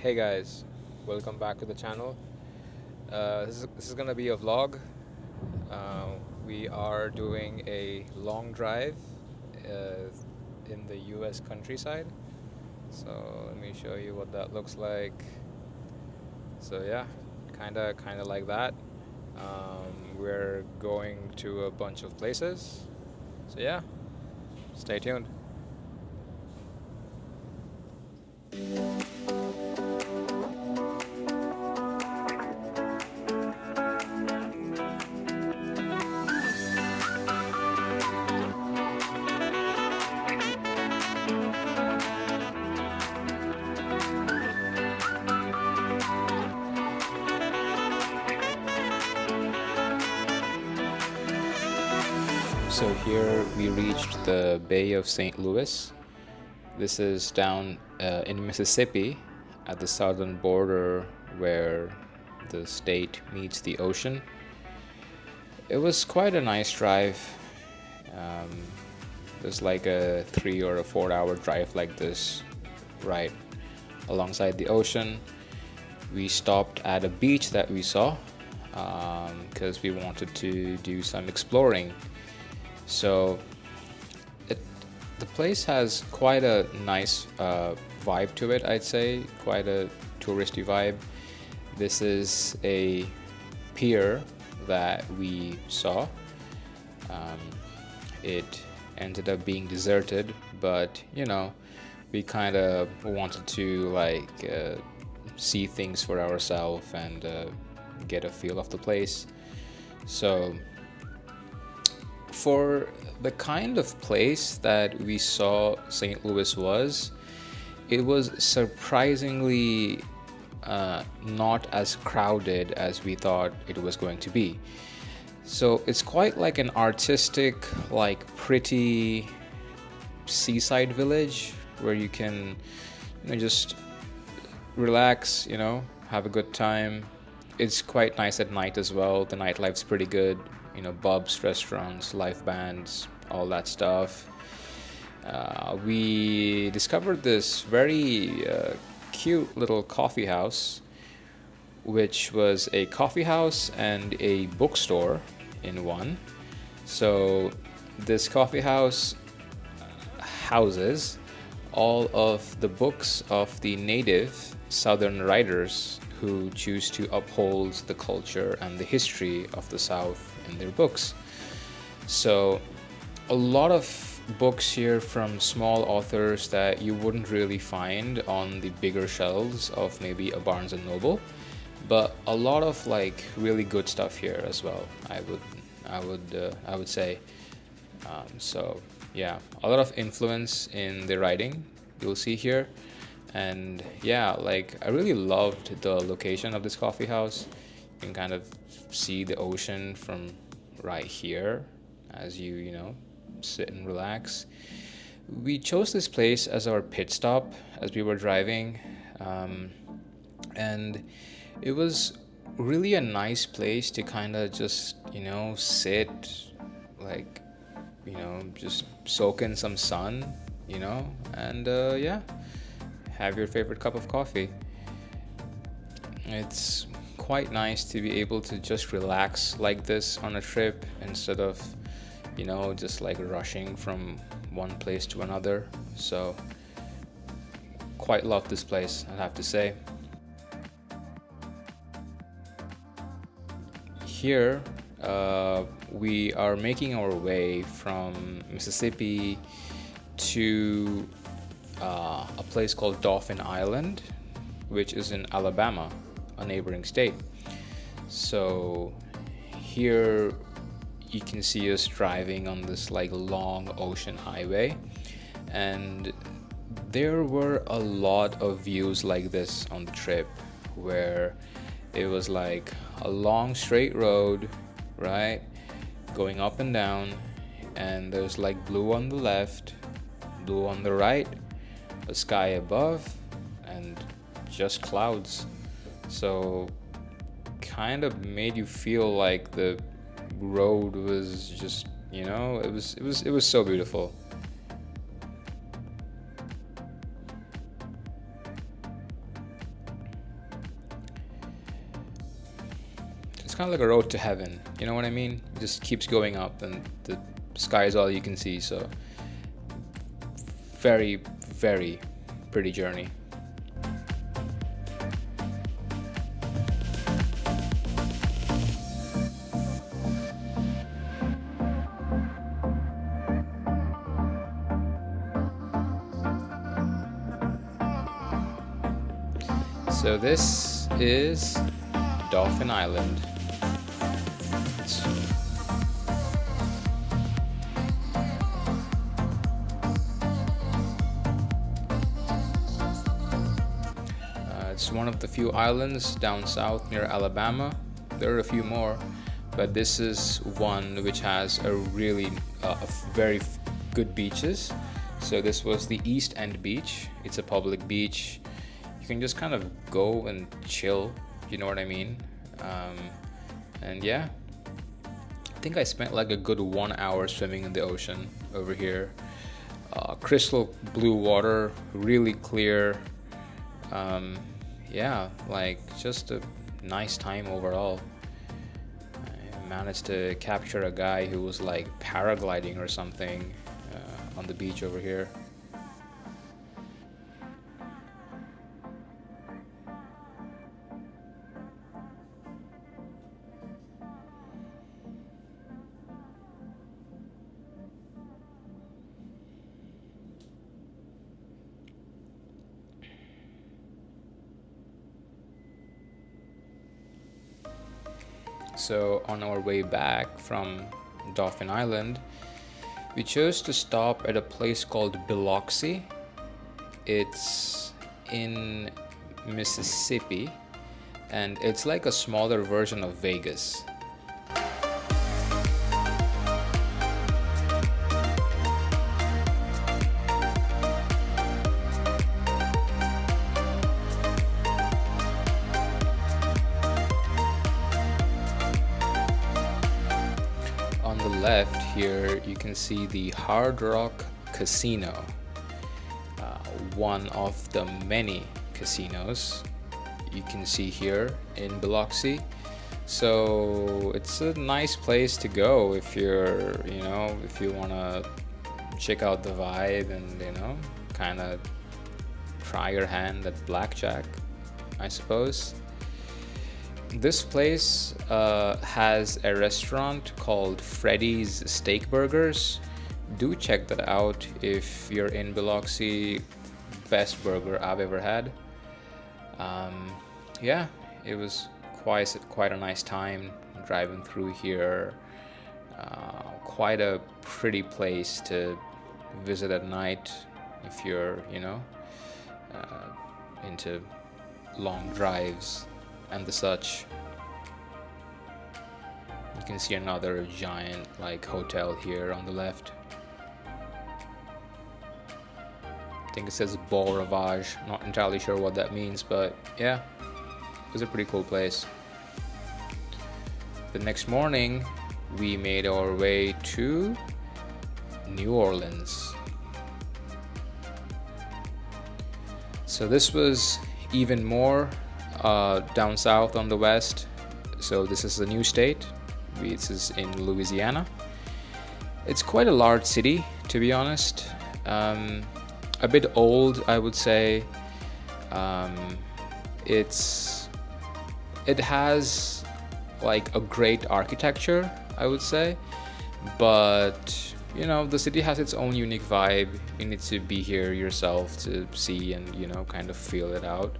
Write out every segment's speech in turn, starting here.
Hey guys, welcome back to the channel. This is gonna be a vlog. Uh, we are doing a long drive uh, in the US countryside. So let me show you what that looks like. So yeah, kinda like that. We're going to a bunch of places. So yeah, stay tuned. So here we reached the Bay of St. Louis. This is down in Mississippi at the southern border where the state meets the ocean. It was quite a nice drive. Um, there's like a 3 or 4 hour drive like this, right alongside the ocean. We stopped at a beach that we saw because we wanted to do some exploring. So the place has quite a nice vibe to it, I'd say, quite a touristy vibe. This is a pier that we saw. It ended up being deserted, but you know, we kind of wanted to see things for ourselves and get a feel of the place. So for the kind of place that we saw St. Louis was, it was surprisingly not as crowded as we thought it was going to be. So it's quite like an artistic, like pretty seaside village where you can, just relax, have a good time. It's quite nice at night as well. The nightlife's pretty good. Pubs, restaurants, live bands, all that stuff. We discovered this very cute little coffee house, which was a coffee house and a bookstore in one. So this coffee house houses all of the books of the native Southern writers who choose to uphold the culture and the history of the South in their books. So a lot of books here from small authors that you wouldn't really find on the bigger shelves of maybe a Barnes and Noble, but a lot of like really good stuff here as well. I would say. So yeah, a lot of influence in the writing you'll see here. And yeah, like I really loved the location of this coffee house. You can kind of see the ocean from right here as you sit and relax. We chose this place as our pit stop as we were driving, and it was really a nice place to kind of just sit, like just soak in some sun, and yeah, have your favorite cup of coffee. It's quite nice to be able to just relax like this on a trip instead of just like rushing from one place to another. So quite love this place, I have to say. Here we are making our way from Mississippi to a place called Dauphin Island, which is in Alabama, a neighboring state. So here you can see us driving on this like long ocean highway, and there were a lot of views like this on the trip where it was like a long straight road, right, going up and down, and there's like blue on the left, blue on the right, a sky above, and just clouds. So kind of made you feel like the road was just it was so beautiful. kind of like a road to heaven. You know what I mean? It just keeps going up, and the sky is all you can see. So very, very pretty journey. So this is Dolphin Island. It's one of the few islands down south near Alabama. There are a few more, but this is one which has a really very good beaches. So this was the East End Beach. It's a public beach. You can just kind of go and chill, you know what I mean? And yeah, I think I spent like a good 1 hour swimming in the ocean over here. Crystal blue water, really clear. Yeah, like just a nice time overall. I managed to capture a guy who was like paragliding or something on the beach over here. So on our way back from Dolphin Island, we chose to stop at a place called Biloxi. It's in Mississippi, and it's like a smaller version of Vegas. Left here you can see the Hard Rock Casino, one of the many casinos you can see here in Biloxi. So it's a nice place to go if you're, you know, if you want to check out the vibe and, you know, kind of try your hand at blackjack, I suppose. This place has a restaurant called Freddy's Steak Burgers. Do check that out if you're in Biloxi. Best burger I've ever had. Yeah, it was quite a nice time driving through here. Quite a pretty place to visit at night if you're, you know, into long drives and the such. You can see another giant like hotel here on the left. I think it says Beau Rivage. Not entirely sure what that means, but yeah, it was a pretty cool place. The next morning we made our way to New Orleans. So this was even more down south on the west. So this is a new state. This is in Louisiana. It's quite a large city, to be honest. A bit old, I would say. It has like a great architecture, I would say, but you know, the city has its own unique vibe. You need to be here yourself to see and, you know, kind of feel it out.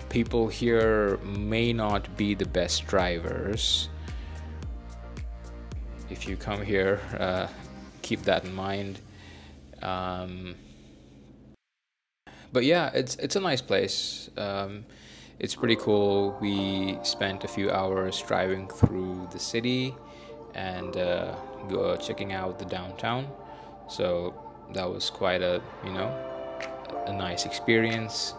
People here may not be the best drivers. If you come here, keep that in mind. But yeah, it's a nice place. It's pretty cool. We spent a few hours driving through the city and go checking out the downtown. So that was quite a, you know, a nice experience.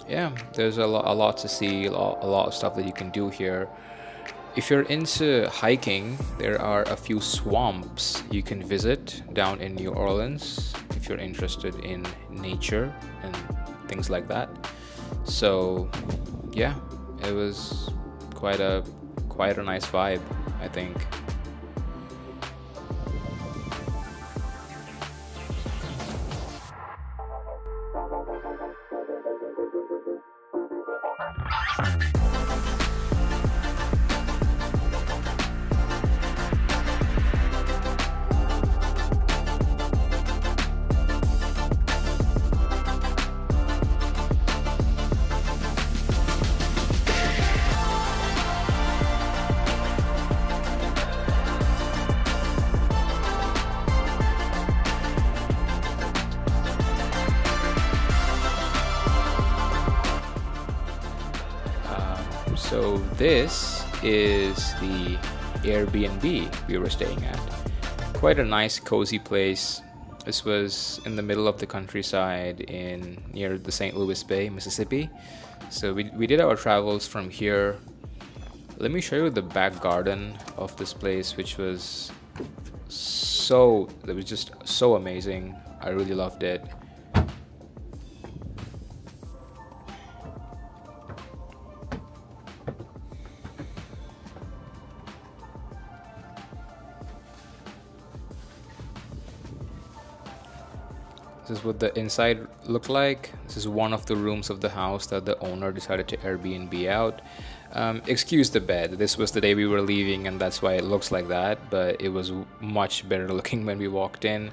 Yeah, there's a lot to see, a lot of stuff that you can do here. If you're into hiking, there are a few swamps you can visit down in New Orleans if you're interested in nature and things like that. So yeah, it was quite a nice vibe, I think. So this is the Airbnb we were staying at. Quite a nice cozy place. This was in the middle of the countryside near the St. Louis Bay, Mississippi. So we did our travels from here. Let me show you the back garden of this place, which was just so amazing. I really loved it. This is what the inside looked like. This is one of the rooms of the house that the owner decided to Airbnb out. Excuse the bed. This was the day we were leaving, and that's why it looks like that. But it was much better looking when we walked in.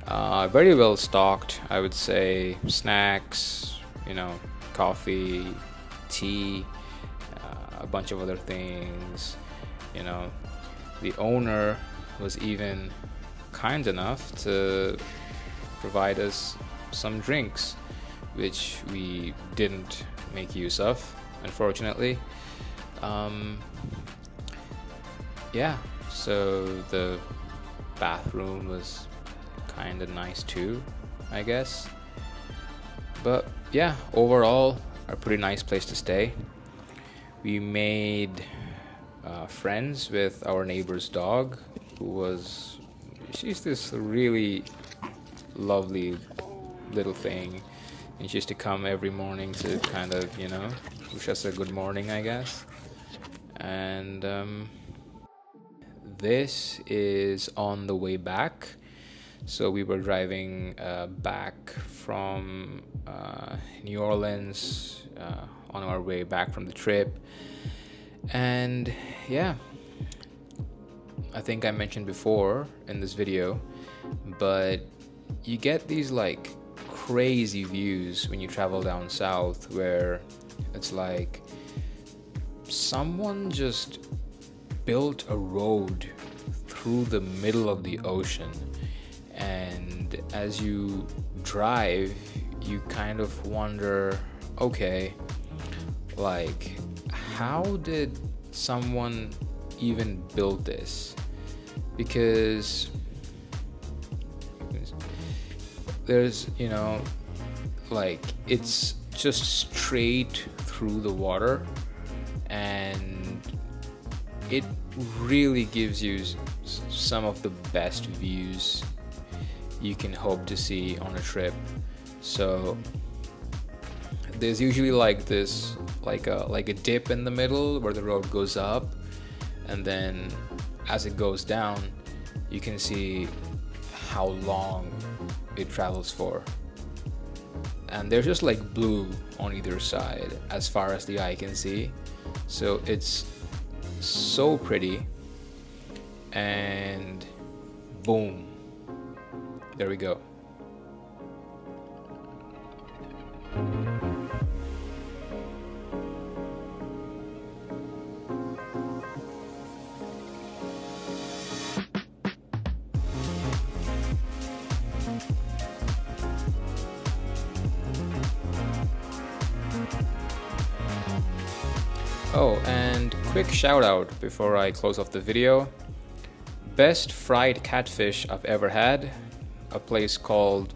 Very well stocked, I would say. Snacks, coffee, tea, a bunch of other things. The owner was even kind enough to provide us some drinks, which we didn't make use of, unfortunately. Yeah, so the bathroom was kind of nice too, I guess. But yeah, overall, a pretty nice place to stay. We made friends with our neighbor's dog, she's this really lovely little thing, and she used to come every morning to kind of wish us a good morning, I guess. And this is on the way back. So we were driving back from New Orleans on our way back from the trip. And yeah, I think I mentioned before in this video, but you get these like crazy views when you travel down south, where it's like someone just built a road through the middle of the ocean, and as you drive you kind of wonder, okay, like how did someone even build this? Because there's like it's just straight through the water, and it really gives you some of the best views you can hope to see on a trip. So there's usually like this like a dip in the middle where the road goes up, and then as it goes down you can see how long it travels for, and there's just like blue on either side as far as the eye can see. So it's so pretty, and boom, there we go. Oh, and quick shout out before I close off the video. Best fried catfish I've ever had, a place called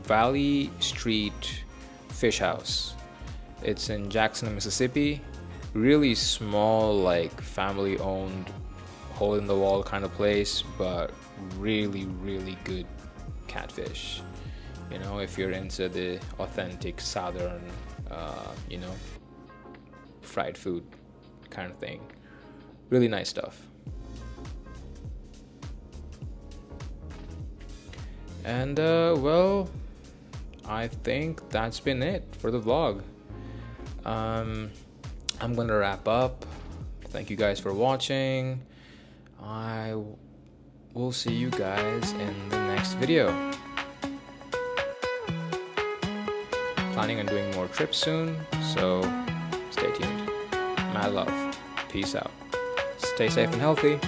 Valley Street Fish House. It's in Jackson, Mississippi. Really small, like family owned, hole in the wall kind of place, but really good catfish. If you're into the authentic southern fried food kind of thing. Really nice stuff. And well, I think that's been it for the vlog. I'm gonna wrap up. Thank you guys for watching. I will see you guys in the next video. Planning on doing more trips soon, so stay tuned. Mad love. Peace out. Stay safe and healthy.